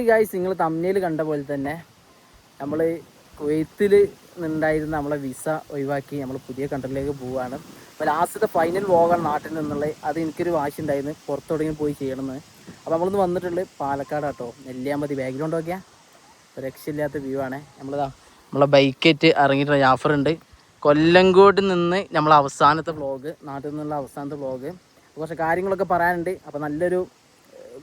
Guys നിങ്ങൾ തമ്മിൽ കണ്ട പോലെ തന്നെ നമ്മൾ കുവൈത്തിൽ നിന്നുണ്ടായിരുന്ന നമ്മളെ വിസ ഒഴിവാക്കി നമ്മൾ പുതിയ കൺട്രിയിലേക്ക് പോവുകയാണ്. അപ്പോൾ ലാസ്റ്റത്തെ ഫൈനൽ വ്ളോഗാണ് നാട്ടിൽ നിന്നുള്ളത്. അത് എനിക്കൊരു വാശി ഉണ്ടായിരുന്നു പുറത്തോടെങ്കിലും പോയി ചെയ്യണമെന്ന്. അപ്പോൾ നമ്മളൊന്ന് വന്നിട്ടുള്ളത് പാലക്കാട് കേട്ടോ. നെല്ലിയാമ്പതി ബാക്ക്ഗ്രൗണ്ട് നോക്കിയാൽ രക്ഷയില്ലാത്ത വ്യൂ ആണ്. നമ്മളെ ബൈക്കേറ്റ് ഇറങ്ങിയിട്ടുള്ള ജാഫറുണ്ട്. കൊല്ലങ്കോട് നിന്ന് നമ്മളെ അവസാനത്തെ വ്ളോഗ്, നാട്ടിൽ നിന്നുള്ള അവസാനത്തെ വ്ളോഗ്. കുറച്ച് കാര്യങ്ങളൊക്കെ പറയാനുണ്ട്. അപ്പോൾ നല്ലൊരു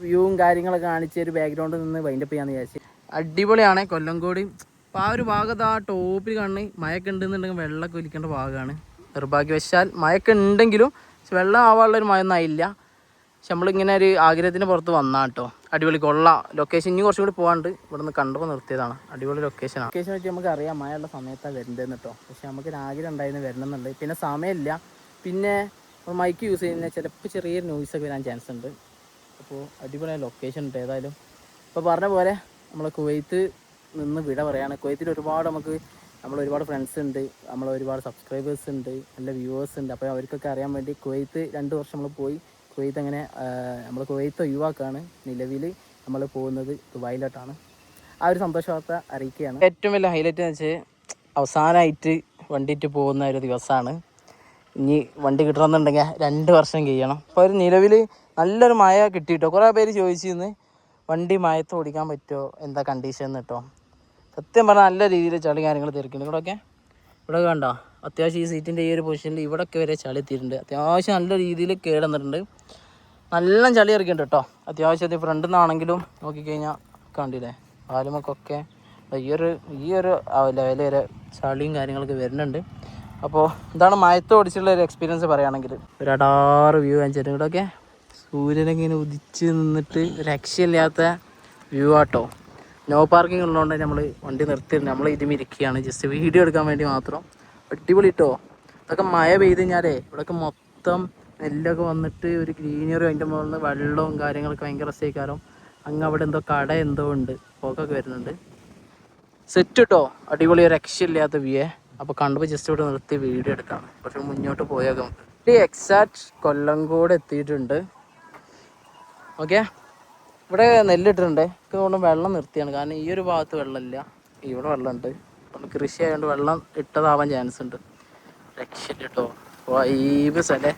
വ്യൂവും കാര്യങ്ങളൊക്കെ കാണിച്ച് ഒരു ബാക്ക്ഗ്രൗണ്ടിൽ നിന്ന് വൈൻഡപ്പ് ചെയ്യാമെന്ന് വിചാരിച്ചു. അടിപൊളിയാണ് കൊല്ലങ്കോട്. അപ്പോൾ ആ ഒരു ഭാഗത്ത് ആ ടോപ്പിൽ കാണുന്ന മഴയൊക്കെ ഉണ്ടെന്നുണ്ടെങ്കിൽ വെള്ളമൊക്കെ ഒലിക്കേണ്ട ഭാഗമാണ്. നിർഭാഗ്യവശാൽ മഴയൊക്കെ ഉണ്ടെങ്കിലും വെള്ളം ആവാനുള്ളൊരു മഴയൊന്നും ആയില്ല. പക്ഷെ നമ്മളിങ്ങനെ ഒരു ആഗ്രഹത്തിന് പുറത്ത് വന്നാൽ കേട്ടോ. അടിപൊളി കൊള്ളാം ലൊക്കേഷൻ. ഇനി കുറച്ചും കൂടി പോകാണ്ട് ഇവിടെ നിന്ന് കണ്ടപ്പോൾ നിർത്തിയതാണ്. അടിപൊളി ലൊക്കേഷനാണ്. ലൊക്കേഷൻ വെച്ച് നമുക്ക് അറിയാം മഴയുള്ള സമയത്താണ് വരുന്നതെന്ന് കേട്ടോ. പക്ഷെ നമുക്ക് ആഗ്രഹം ഉണ്ടായിരുന്നു വരണമെന്നുണ്ട്. പിന്നെ സമയമില്ല. പിന്നെ മൈക്ക് യൂസ് ചെയ്യുന്ന ചിലപ്പോൾ ചെറിയൊരു നോയ്സൊക്കെ വരാൻ ചാൻസ് ഉണ്ട്. അപ്പോൾ അടിപൊളിയായ ലൊക്കേഷൻ ഉണ്ട്. ഏതായാലും ഇപ്പോൾ പറഞ്ഞ പോലെ നമ്മൾ കുവൈത്ത് നിന്ന് വിട പറയാണ്. കുവൈത്തിൽ ഒരുപാട് ഒരുപാട് ഫ്രണ്ട്സ് ഉണ്ട്, ഒരുപാട് സബ്സ്ക്രൈബേഴ്സ് ഉണ്ട്, നല്ല വ്യൂവേഴ്സ് ഉണ്ട്. അപ്പോൾ അവർക്കൊക്കെ അറിയാൻ വേണ്ടി കുവൈത്ത് 2 വർഷം നമ്മൾ പോയി. കുവൈത്ത് അങ്ങനെ നമ്മൾ കുവൈത്ത് ഒഴിവാക്കാണ്. നിലവിൽ നമ്മൾ പോകുന്നത് ദുബായിലോട്ടാണ്. ആ ഒരു സന്തോഷ വാർത്ത അറിയിക്കുകയാണ്. ഏറ്റവും വലിയ ഹൈലൈറ്റ് എന്ന് വെച്ചാൽ അവസാനമായിട്ട് വണ്ടിയിട്ട് പോകുന്ന ഒരു ദിവസമാണ്. ഇനി വണ്ടി കിട്ടണമെന്നുണ്ടെങ്കിൽ 2 വർഷം കഴിയണം. അപ്പോൾ ഒരു നിലവിൽ നല്ലൊരു മഴ കിട്ടിയിട്ടോ. കുറേ പേര് ചോദിച്ചിരുന്നു വണ്ടി മഴത്ത് ഓടിക്കാൻ പറ്റുമോ, എന്താ കണ്ടീഷൻ എന്ന് കേട്ടോ. സത്യം പറഞ്ഞാൽ നല്ല രീതിയിൽ ചളി കാര്യങ്ങൾ തിരക്കുന്നുണ്ട്. ഇവിടെ കണ്ടോ അത്യാവശ്യം ഈ സീറ്റിൻ്റെ ഈ ഒരു പൊസിഷനിൽ ഇവിടെയൊക്കെ വരെ ചളി എത്തിയിട്ടുണ്ട്. അത്യാവശ്യം നല്ല രീതിയിൽ കേടുന്നിട്ടുണ്ട്. നല്ല ചളി ഇറക്കിയിട്ടുണ്ട് കേട്ടോ. അത്യാവശ്യം അത് ഫ്രണ്ടിൽ നിന്നാണെങ്കിലും നോക്കിക്കഴിഞ്ഞാൽ കണ്ടില്ലേ കാലുമൊക്കെ ഈ ഒരു ലെവൽ വരെ ചളിയും കാര്യങ്ങളൊക്കെ വരുന്നുണ്ട്. അപ്പോൾ ഇതാണ് മഴത്ത് ഓടിച്ചുള്ള ഒരു എക്സ്പീരിയൻസ് പറയുകയാണെങ്കിൽ. ഒരു അടാറ് വ്യൂ കാണിച്ചിട്ട് ഇവിടെയൊക്കെ സൂര്യനൊക്കെ ഇങ്ങനെ ഉദിച്ച് നിന്നിട്ട് രക്ഷയില്ലാത്ത വ്യൂ ആട്ടോ. നോ പാർക്കിംഗ് ഉള്ളതുകൊണ്ട് നമ്മൾ വണ്ടി നിർത്തിയിട്ടുണ്ട്. നമ്മൾ ഇതിമിരിക്കുകയാണ് ജസ്റ്റ് വീഡിയോ എടുക്കാൻ വേണ്ടി മാത്രം. അടിപൊളി കേട്ടോ. ഇതൊക്കെ മഴ പെയ്ത് കഴിഞ്ഞാലേ ഇവിടെയൊക്കെ മൊത്തം നെല്ലൊക്കെ വന്നിട്ട് ഒരു ഗ്രീനറി, അതിൻ്റെ മുകളിൽ നിന്ന് വെള്ളവും കാര്യങ്ങളൊക്കെ ഭയങ്കര രസമായിക്കാരം. അങ്ങ് അവിടെ എന്തോ കട എന്തോ ഉണ്ട്, പോക്കൊക്കെ വരുന്നുണ്ട്. സെറ്റ് കേട്ടോ. അടിപൊളി രക്ഷയില്ലാത്ത വ്യൂ. അപ്പോൾ കണ്ടപ്പോൾ ജസ്റ്റ് ഇവിടെ നിർത്തി വീഡിയോ എടുക്കാം. പക്ഷെ മുന്നോട്ട് പോയേക്കാം. നമുക്ക് എക്സാക്ട് കൊല്ലങ്കോട് എത്തിയിട്ടുണ്ട്. ഓക്കെ, ഇവിടെ നെല്ലിട്ടിട്ടുണ്ട്. എനിക്ക് തോന്നുന്നു വെള്ളം നിർത്തിയാണ്. കാരണം ഈ ഒരു ഭാഗത്ത് വെള്ളമില്ല, ഇവിടെ വെള്ളമുണ്ട്. അതുകൊണ്ട് കൃഷി ആയതുകൊണ്ട് വെള്ളം ഇട്ടതാവാൻ ചാൻസ് ഉണ്ട്. രക്ഷയില്ല കേട്ടോ. വൈബ് സ്ഥലേ.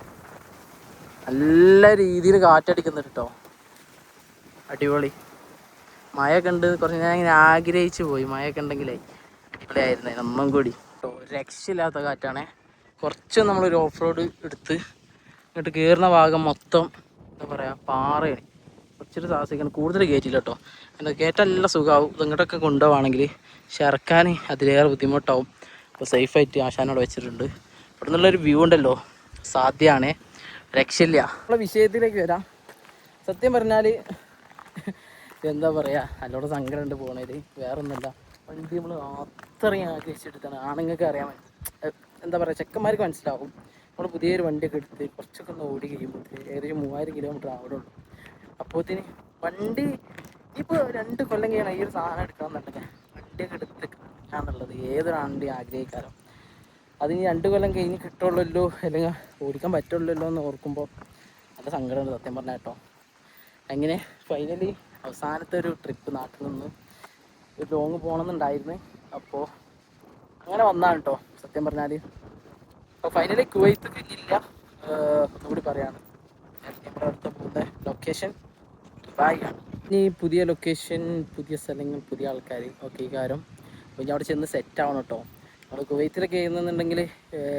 നല്ല രീതിയിൽ കാറ്റടിക്കുന്നുണ്ട് കേട്ടോ. അടിപൊളി. മഴയൊക്കെ ഉണ്ട്. കുറച്ച് ഞാൻ ഇങ്ങനെ ആഗ്രഹിച്ചു പോയി മഴയൊക്കെ ഉണ്ടെങ്കിലേ അടിപൊളിയായിരുന്നേ ഒന്നും കൂടി കേട്ടോ. രക്ഷയില്ലാത്ത കാറ്റാണേ. കുറച്ച് നമ്മളൊരു ഓഫ് റോഡ് എടുത്ത് ഇങ്ങോട്ട് കയറുന്ന ഭാഗം മൊത്തം എന്താ പറയുക പാറയാണ്. കുറച്ചൊരു സാഹസിക്കണം. കൂടുതൽ കയറ്റില്ല കേട്ടോ. എന്താ കയറ്റാൻ നല്ല സുഖമാവും. ഇത് ഇങ്ങോട്ടൊക്കെ കൊണ്ടുപോവുകയാണെങ്കിൽ ഇറക്കാൻ അതിലേറെ ബുദ്ധിമുട്ടാവും. അപ്പോൾ സേഫായിട്ട് ആശാനോട് വെച്ചിട്ടുണ്ട്. ഇവിടെ നിന്നുള്ളൊരു വ്യൂ ഉണ്ടല്ലോ സാധ്യമാണ്. രക്ഷയില്ല. നമ്മളെ വിഷയത്തിലേക്ക് വരാം. സത്യം പറഞ്ഞാൽ എന്താ പറയുക, നല്ലോണം സങ്കടമുണ്ട് പോണേൽ. വേറൊന്നുമില്ല. വണ്ടി നമ്മൾ അത്രയും ആഗ്രഹിച്ചെടുത്താണ്. ആണുങ്ങൾക്ക് അറിയാൻ എന്താ പറയുക, ചെക്കന്മാർക്ക് മനസ്സിലാവും. നമ്മൾ പുതിയൊരു വണ്ടിയൊക്കെ എടുത്ത് കുറച്ചൊക്കെ ഒന്ന് ഓടി കഴിയുമ്പോൾ ഏകദേശം 3000 കിലോമീറ്റർ ആവുള്ളൂ. അപ്പോഴത്തേന് വണ്ടി ഇപ്പോൾ 2 കൊല്ലം കഴിയണം ഈ ഒരു സാധനം എടുക്കണമെന്നുണ്ടെങ്കിൽ വണ്ടിയൊക്കെ എടുത്ത് കാണാന്നുള്ളത് ഏതൊരാണ്ടി ആഗ്രഹിക്കാലോ. അത് ഇനി 2 കൊല്ലം കഴിഞ്ഞ് കിട്ടുള്ളല്ലോ, അല്ലെങ്കിൽ ഓടിക്കാൻ പറ്റുള്ളല്ലോ എന്ന് ഓർക്കുമ്പോൾ നല്ല സങ്കടമുണ്ട് സത്യം പറഞ്ഞാൽ കേട്ടോ. അങ്ങനെ ഫൈനലി അവസാനത്തെ ഒരു ട്രിപ്പ് നാട്ടിൽ നിന്ന് ഒരു ലോങ് പോകണമെന്നുണ്ടായിരുന്നു. അപ്പോൾ അങ്ങനെ വന്നതാണ് കേട്ടോ സത്യം പറഞ്ഞാൽ. അപ്പോൾ ഫൈനലി കുവൈത്ത് കഴിഞ്ഞില്ല. ഒന്നുകൂടി പറയാണ്, നമ്മുടെ അടുത്ത് പോകുന്ന ലൊക്കേഷൻ ദുബായിയാണ്. ഇനി പുതിയ ലൊക്കേഷൻ, പുതിയ സ്ഥലങ്ങൾ, പുതിയ ആൾക്കാർ ഒക്കെ ഈ കാര്യം. അപ്പോൾ ഞാൻ അവിടെ ചെന്ന് സെറ്റ് ആവണം കേട്ടോ. നമ്മൾ കുവൈത്തിലൊക്കെ ചെയ്യുന്നുണ്ടെങ്കിൽ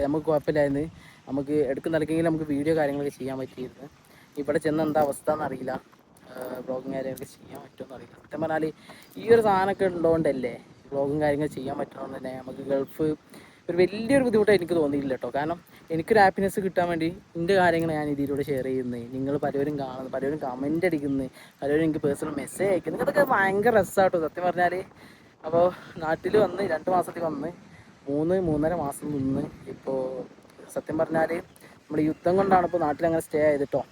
നമുക്ക് കുഴപ്പമില്ലായിരുന്നു. നമുക്ക് എടുക്കുന്നിടക്കെങ്കിലും നമുക്ക് വീഡിയോ കാര്യങ്ങളൊക്കെ ചെയ്യാൻ പറ്റിയിരുന്നു. ഇവിടെ ചെന്ന് എന്താ അവസ്ഥ എന്നറിയില്ല. വ്ളോഗും കാര്യങ്ങളൊക്കെ ചെയ്യാൻ പറ്റുമെന്ന് അറിയില്ല. സത്യം പറഞ്ഞാൽ ഈ ഒരു സാധനമൊക്കെ ഉള്ളതുകൊണ്ടല്ലേ വ്ളോഗും കാര്യങ്ങൾ ചെയ്യാൻ പറ്റണമെന്ന് തന്നെ. നമുക്ക് ഗൾഫ് ഒരു വലിയൊരു ബുദ്ധിമുട്ടായി എനിക്ക് തോന്നിയില്ല കേട്ടോ. കാരണം എനിക്കൊരു ഹാപ്പിനെസ് കിട്ടാൻ വേണ്ടി എൻ്റെ കാര്യങ്ങൾ ഞാൻ ഇതിലൂടെ ഷെയർ ചെയ്യുന്നത്. നിങ്ങൾ പലരും കാണുന്നു, പലരും കമൻ്റ് അടിക്കുന്നത്, പലരും എനിക്ക് പേഴ്സണൽ മെസ്സേജ് അയക്കുന്നത്. ഇതൊക്കെ ഭയങ്കര രസമാട്ടോ സത്യം പറഞ്ഞാൽ. അപ്പോൾ നാട്ടിൽ വന്ന് 2 മാസത്തിൽ വന്ന് 3-3.5 മാസം നിന്ന്. ഇപ്പോൾ സത്യം പറഞ്ഞാൽ നമ്മുടെ യുദ്ധം കൊണ്ടാണ് ഇപ്പോൾ നാട്ടിൽ അങ്ങനെ സ്റ്റേ ചെയ്തിട്ടോ.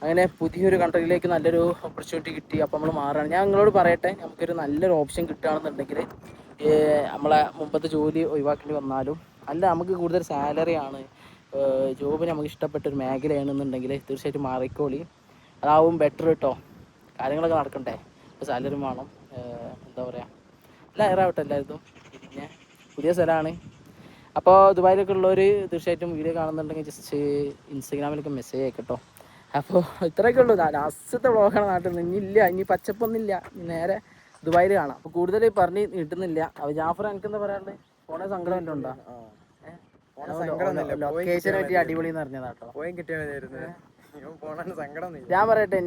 അങ്ങനെ പുതിയൊരു കൺട്രിയിലേക്ക് നല്ലൊരു ഓപ്പർച്യൂണിറ്റി കിട്ടി. അപ്പോൾ നമ്മൾ മാറുകയാണ്. ഞാൻ നിങ്ങളോട് പറയട്ടെ, നമുക്കൊരു നല്ലൊരു ഓപ്ഷൻ കിട്ടുകയാണെന്നുണ്ടെങ്കിൽ നമ്മളെ മുമ്പത്തെ ജോലി ഒഴിവാക്കേണ്ടി വന്നാലും അല്ല, നമുക്ക് കൂടുതൽ സാലറിയാണ്, ജോബ് നമുക്ക് ഇഷ്ടപ്പെട്ടൊരു മേഖലയാണെന്നുണ്ടെങ്കിൽ തീർച്ചയായിട്ടും മാറിക്കോളി. അതാവും ബെറ്റർ കേട്ടോ. കാര്യങ്ങളൊക്കെ നടക്കണ്ടേ. സാലറി വേണം, എന്താ പറയുക, എല്ലാം ഏറാവട്ടെ എല്ലായിടത്തും. പിന്നെ പുതിയ സ്ഥലമാണ്. അപ്പോൾ ദുബായിലൊക്കെ ഉള്ളവർ തീർച്ചയായിട്ടും വീഡിയോ കാണുന്നുണ്ടെങ്കിൽ ജസ്റ്റ് ഇൻസ്റ്റഗ്രാമിലൊക്കെ മെസ്സേജ് അയക്കട്ടോ. അപ്പോൾ ഇത്രയൊക്കെ ഉള്ളൂ. ലാസ്റ്റത്തെ വ്ളോഗാണ് നാട്ടിൽ നിന്ന്. ഇനി ഇല്ല, ഇനി പച്ചപ്പൊന്നുമില്ല, നേരെ ദുബായിൽ കാണാം. അപ്പോൾ കൂടുതൽ പറഞ്ഞ് കിട്ടുന്നില്ല. അപ്പോൾ ജാഫർ എനിക്കെന്താ പറയാണ്ട്, പോണ സങ്കടം വല്ലതും ഉണ്ടോ? ലൊക്കേഷനെ പറ്റി അടിപൊളി എന്ന് പറഞ്ഞതാട്ടോ. ഞാൻ പറയട്ടെ,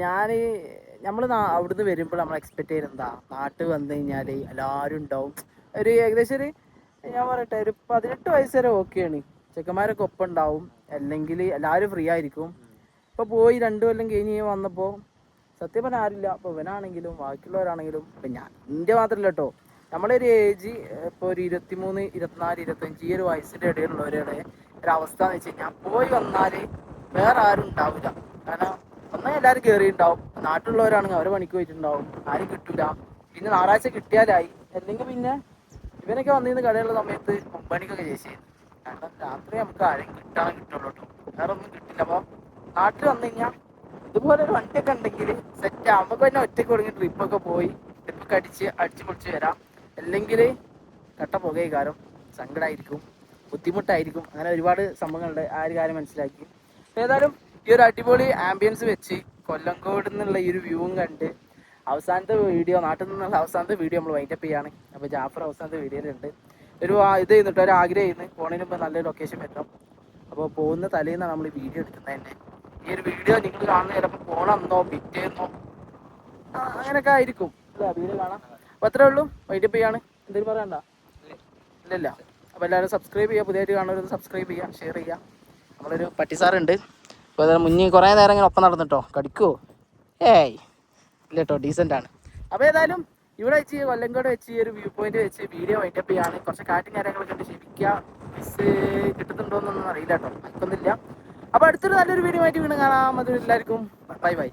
നമ്മൾ അവിടുന്ന് വരുമ്പോൾ നമ്മൾ എക്സ്പെക്ട് ചെയ്യുന്നത് എന്താ, നാട്ടിൽ വന്നു കഴിഞ്ഞാൽ എല്ലാവരും ഉണ്ടാവും. ഒരു ഏകദേശം ഒരു, ഞാൻ പറയട്ടെ, ഒരു 18 വയസ്സ് വരെ ഓക്കെയാണ്. ചെക്കന്മാരൊക്കെ ഒപ്പം ഉണ്ടാവും, അല്ലെങ്കിൽ എല്ലാവരും ഫ്രീ ആയിരിക്കും. ഇപ്പോൾ പോയി 2 കൊല്ലം കഴിഞ്ഞ് വന്നപ്പോൾ സത്യം പറഞ്ഞാൽ ആരില്ല. അപ്പോൾ ഇവനാണെങ്കിലും ബാക്കിയുള്ളവരാണെങ്കിലും, ഇപ്പം ഞാൻ എൻ്റെ മാത്രമല്ല കേട്ടോ, നമ്മുടെ ഒരു ഏജ് ഇപ്പോൾ ഒരു 23, 24, 25 ഈ ഒരു വയസ്സിൻ്റെ ഇടയിലുള്ളവരുടെ ഒരവസ്ഥ എന്ന് വെച്ച് കഴിഞ്ഞാൽ, പോയി വന്നാൽ വേറെ ആരും ഉണ്ടാവില്ല. കാരണം ഒന്നും എല്ലാവരും കയറിയിട്ടുണ്ടാവും. നാട്ടിലുള്ളവരാണെങ്കിൽ അവരെ പണിക്ക് പോയിട്ടുണ്ടാവും, ആരും കിട്ടില്ല. പിന്നെ ഞായറാഴ്ച കിട്ടിയാലായി, അല്ലെങ്കിൽ പിന്നെ ഇവനൊക്കെ വന്നിരുന്ന് കടയുള്ള സമയത്ത് 9 മണിക്കൊക്കെ ചേച്ചിയായിരുന്നു. കാരണം രാത്രി നമുക്ക് ആരെയും കിട്ടുള്ളൂ കേട്ടോ, വേറെ ഒന്നും കിട്ടില്ല. അപ്പോൾ നാട്ടിൽ വന്നു കഴിഞ്ഞാൽ ഇതുപോലെ ഒരു വണ്ടിയൊക്കെ ഉണ്ടെങ്കിൽ സെറ്റ് നമുക്ക് തന്നെ ഒറ്റയ്ക്ക് തുടങ്ങി ട്രിപ്പൊക്കെ പോയി ട്രിപ്പൊക്കെ അടിച്ച് പൊളിച്ച് വരാം. അല്ലെങ്കിൽ കട്ട പുകയായിരിക്കും, സങ്കടമായിരിക്കും, ബുദ്ധിമുട്ടായിരിക്കും, അങ്ങനെ ഒരുപാട് സംഭവങ്ങളുണ്ട്. ആ ഒരു കാര്യം മനസ്സിലാക്കി. ഏതായാലും ഈ ഒരു അടിപൊളി ആംബിയൻസ് വെച്ച് കൊല്ലങ്കോട് നിന്നുള്ള ഈ ഒരു വ്യൂവും കണ്ട് അവസാനത്തെ വീഡിയോ, നാട്ടിൽ നിന്നുള്ള അവസാനത്തെ വീഡിയോ നമ്മൾ വൈൻഡപ്പ് ചെയ്യാണ്. അപ്പോൾ ജാഫർ അവസാനത്തെ വീഡിയോയിലുണ്ട്. ഇത് ചെയ്യുന്നുണ്ട്, ഒരു ആഗ്രഹം ചെയ്യുന്നു ഫോണിന് മുമ്പ് നല്ലൊരു ലൊക്കേഷൻ വരണം. അപ്പോൾ പോകുന്ന തലേന്നാണ് നമ്മൾ വീഡിയോ എടുക്കുന്നത് തന്നെ. ഈ ഒരു വീഡിയോ നിങ്ങൾ കാണുന്ന ചിലപ്പോൾ പോകണമെന്നോ പിറ്റേന്നോ അങ്ങനെയൊക്കെ ആയിരിക്കും വീഡിയോ കാണാം. അപ്പോൾ അത്രേ ഉള്ളൂ, വൈൻഡപ്പ് ചെയ്യാണ്. എന്തെങ്കിലും പറയണ്ട? ഇല്ലല്ല. അപ്പോൾ എല്ലാവരും സബ്സ്ക്രൈബ് ചെയ്യുക, പുതിയതായിട്ട് കാണുന്നവരൊന്ന് സബ്സ്ക്രൈബ് ചെയ്യുക, ഷെയർ ചെയ്യുക. നമ്മളൊരു പട്ടിസാറുണ്ട്, അപ്പോൾ അതിന് മുന്നേ കുറേ നേരം ഇങ്ങനെ ഒപ്പം നടന്നിട്ടോ, കടിക്കുമോ? ഏയ് ഇല്ല കേട്ടോ, ഡീസൻ്റാണ്. അപ്പോൾ ഏതായാലും ഇവിടെ വെച്ച് കൊല്ലങ്കോട് വെച്ച് ഈ ഒരു വ്യൂ പോയിന്റ് വെച്ച് വീഡിയോ വൈൻഡപ്പ് ചെയ്യാണ്. കുറച്ച് കാറ്റും കാര്യങ്ങളൊക്കെ ഉണ്ട്, ക്ഷമിക്കുക. മിസ് കിട്ടുന്നുണ്ടോയെന്നൊന്നും അറിയില്ല കേട്ടോ, അതൊന്നുമില്ല. അപ്പോൾ അടുത്തൊരു നല്ലൊരു വീഡിയോ ആയിട്ട് വീണ്ടും കാണാം. അതും എല്ലാവർക്കും ബൈ ബൈ.